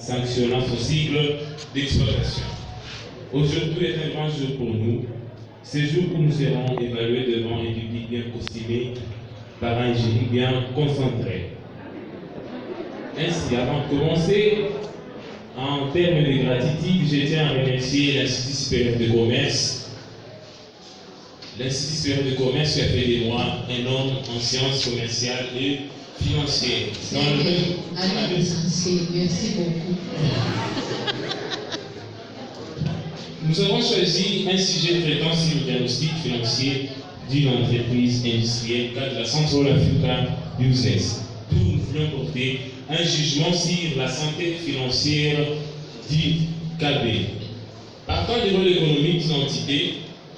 sanctionnant son cycle d'exploitation. Aujourd'hui est un grand jour pour nous, ce jour où nous serons évalués devant un public bien costumé par un jury bien concentré. Ainsi, avant de commencer, en termes de gratitude, je tiens à remercier l'Institut supérieur de commerce. L'Institut supérieur de commerce qui a fait de moi un homme en sciences commerciales et financières. Allez, l'essentiel, merci beaucoup. Nous avons choisi un sujet traitant sur le diagnostic financier d'une entreprise industrielle, cadre de la Central Africa Business. D'où nous voulons porter un jugement sur la santé financière du KB. Partant du rôle économique d'une entité,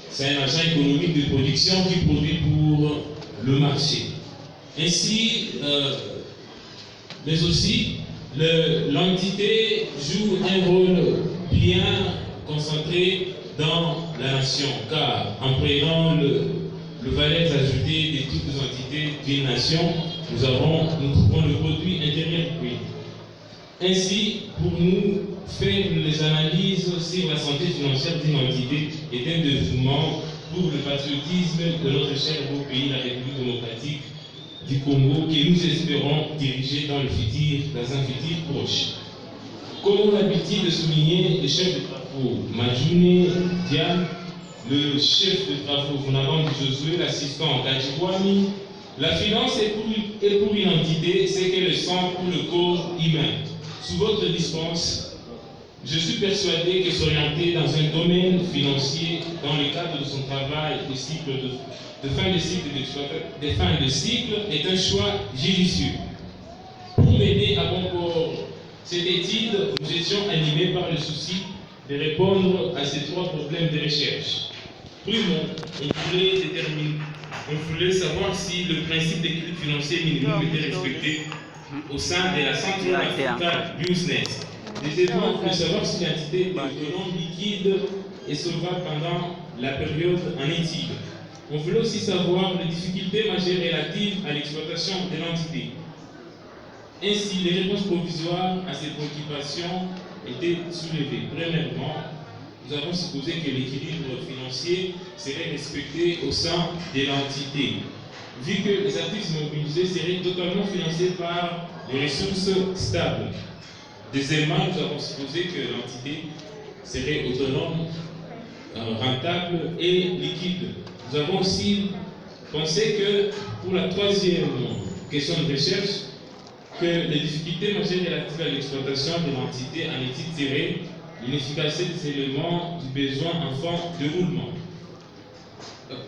c'est un agent économique de production qui produit pour le marché. Ainsi, mais aussi, l'entité joue un rôle bien concentré dans la nation, car en prenant le valeur ajoutée de toutes les entités d'une nation, nous trouvons le produit intérieur du pays. Ainsi, pour nous, faire les analyses sur la santé financière d'une entité est un dévouement pour le patriotisme de notre cher beau pays, la République démocratique du Congo, que nous espérons diriger dans un futur proche. Comme on a l'habitude de souligner, le chef de travaux, Majune Diane, le chef de travaux, Vonabandi Josué, l'assistant Kajiwami, la finance est pour une entité ce qu'elle sent pour le corps humain. Sous votre dispense, je suis persuadé que s'orienter dans un domaine financier dans le cadre de son travail de fin de cycle est un choix judicieux. Pour m'aider à bon port cette étude, nous étions animés par le souci de répondre à ces trois problèmes de recherche. Premièrement, on voulait savoir si le principe d'équilibre financier minimum était respecté au sein de la Central Africa Business. Deuxièmement, on voulait savoir si l'entité est autonome, liquide et solvable pendant la période en étude. On voulait aussi savoir les difficultés majeures relatives à l'exploitation de l'entité. Ainsi, les réponses provisoires à ces préoccupations étaient soulevées. Premièrement, nous avons supposé que l'équilibre financier serait respecté au sein de l'entité, vu que les actifs mobilisés seraient totalement financés par les ressources stables. Deuxièmement, nous avons supposé que l'entité serait autonome, rentable et liquide. Nous avons aussi pensé que pour la troisième question de recherche, que les difficultés majeures relatives à l'exploitation de l'entité en étude seraient l'inefficacité des éléments du besoin en fin de roulement.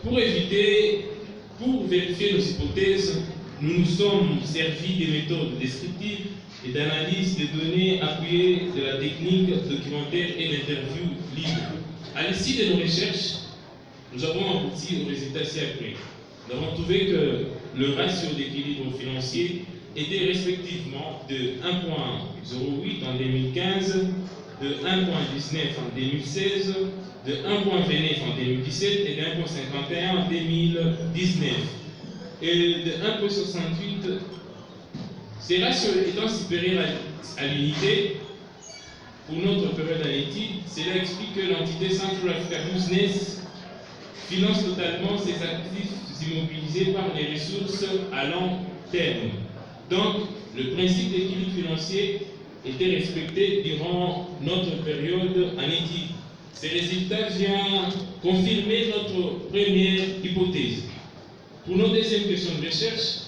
Pour vérifier nos hypothèses, nous nous sommes servis des méthodes descriptives et d'analyse des données appuyées de la technique documentaire et l'interview libre. À l'issue de nos recherches, nous avons abouti au résultat ci-après. Nous avons trouvé que le ratio d'équilibre financier était respectivement de 1,08 en 2015, de 1,19 en 2016, de 1,29 en 2017 et de 1,51 en 2019 et de 1,68. Ces ratios étant supérieurs à l'unité pour notre période à l'étude, cela explique que l'entité Central Africa Business finance totalement ses actifs immobilisés par les ressources à long terme. Donc, le principe d'équilibre financier était respecté durant notre période en étude. Ces résultats viennent confirmer notre première hypothèse. Pour notre deuxième question de recherche,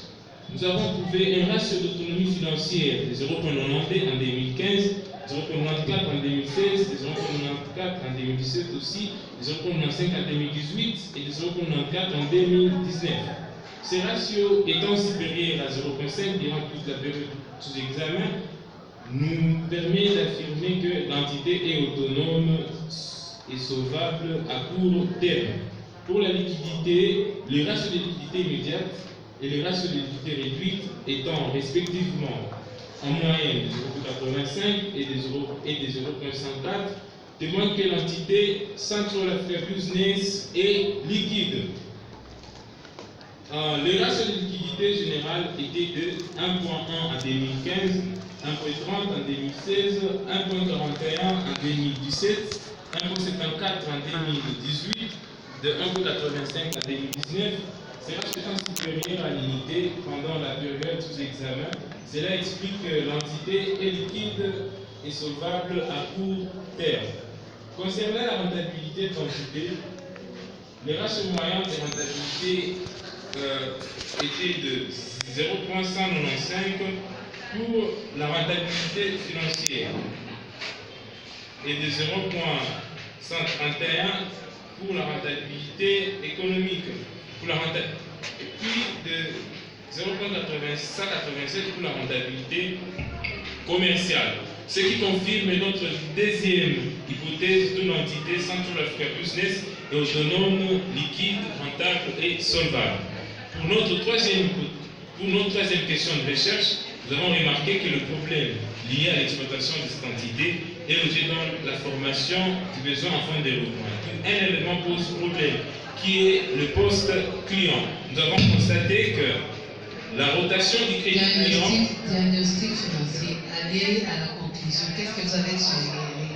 nous avons trouvé un ratio d'autonomie financière de 0,90 en 2015, 0,94 en 2016, de 0,94 en 2017 aussi, de 0,95 en 2018 et de 0,94 en 2019. Ces ratios étant supérieurs à 0,5 durant toute la période sous examen, nous permet d'affirmer que l'entité est autonome et solvable à court terme. Pour la liquidité, les ratios de liquidité immédiate et les ratios de liquidité réduite étant respectivement en moyenne de 0,85 et de 0,104, témoignent que l'entité Central Africa Business est liquide. Le ratio de liquidité générale était de 1,1 en 2015, 1.30 en 2016, 1.41 en 2017, 1.74 en 2018, de 1.85 en 2019, sera souvent supérieur à l'unité pendant la période sous examen. Cela explique que l'entité est liquide et solvable à court terme. Concernant la rentabilité de l'entité, les ratios moyens de rentabilité étaient de 0.195 pour la rentabilité financière et de 0.131 pour la rentabilité économique, et puis de 0.187 pour la rentabilité commerciale. Ce qui confirme notre deuxième hypothèse d'une entité Central Africa Business est autonome, liquide, rentable et solvable. Pour notre troisième question de recherche, nous avons remarqué que le problème lié à l'exploitation de cette entité est logé dans la formation du besoin en fonds de développement. Un élément pose problème, qui est le poste client. Nous avons constaté que la rotation du crédit client... Diagnostic financier, allez à la conclusion. Qu'est-ce que vous avez suggéré?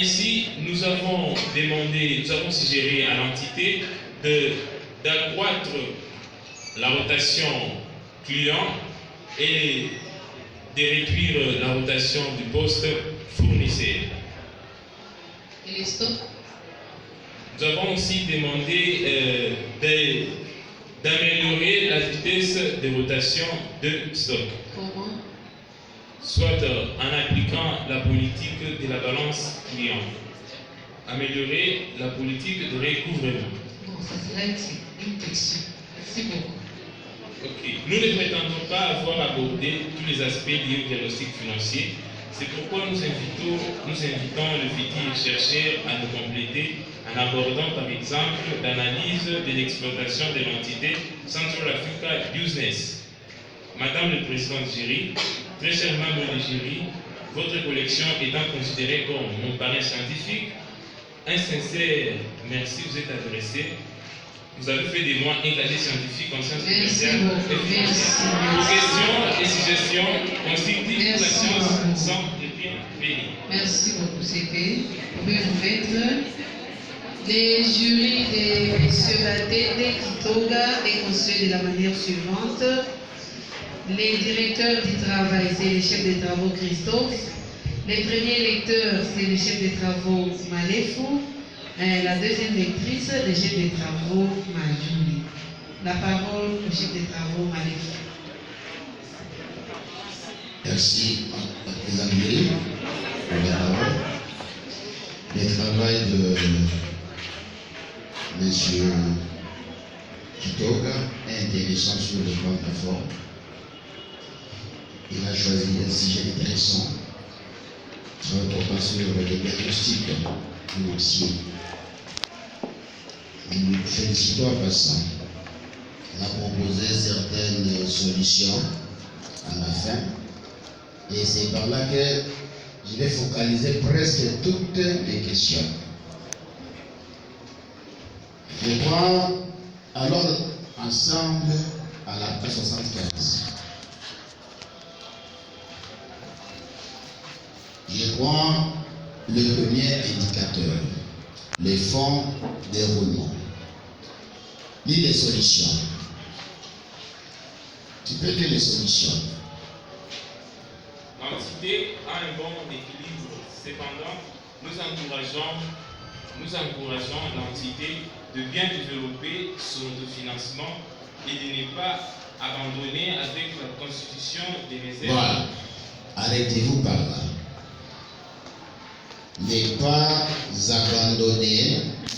Ainsi, nous avons suggéré à l'entité d'accroître la rotation client et de réduire la rotation du poste fournisseur. Et les stocks? Nous avons aussi demandé d'améliorer la vitesse de rotation de stock. Comment? Soit en appliquant la politique de la balance client. Améliorer la politique de recouvrement. Bon, ça sera une question. Merci beaucoup. Ok. Nous ne prétendons pas avoir abordé tous les aspects liés au diagnostic financier. C'est pourquoi nous invitons le futur chercheur à nous compléter en abordant par exemple l'analyse de l'exploitation de l'entité Central Africa Business. Madame le Président du jury, très cher membre du jury, votre collection étant considérée comme mon parrain scientifique, un sincère merci vous est adressé. Vous avez fait de moi un casier scientifique en sciences commerciales et financières. Vos questions et suggestions constituent la science sans les bien bénis. Merci beaucoup, CP. Vous pouvez vous mettre. Les jurys de M. Batete Kitoga est constitué de la manière suivante. Les directeurs du travail, c'est le chef des travaux Christophe. Les premiers lecteurs, c'est le chef des travaux Malefou. La deuxième lectrice, le chef des travaux Majouli. La parole au chef des travaux Malefou. Merci, Madame Jury, pour la parole. Le travail de M. Kitoga est intéressant sur le plan de la forme. Il a choisi un sujet intéressant portant sur le diagnostic financier. Nous félicitons à passant. Il a proposé certaines solutions à la fin. Et c'est par là que je vais focaliser presque toutes les questions. Je crois alors ensemble à la page 75. Je crois le premier indicateur, les fonds de roulement, ni les solutions. Tu peux dire les solutions. L'entité a un bon équilibre. Cependant, nous encourageons l'entité de bien développer son autofinancement et de ne pas abandonner avec la constitution des réserves. Voilà. Arrêtez-vous par là. Ne pas abandonner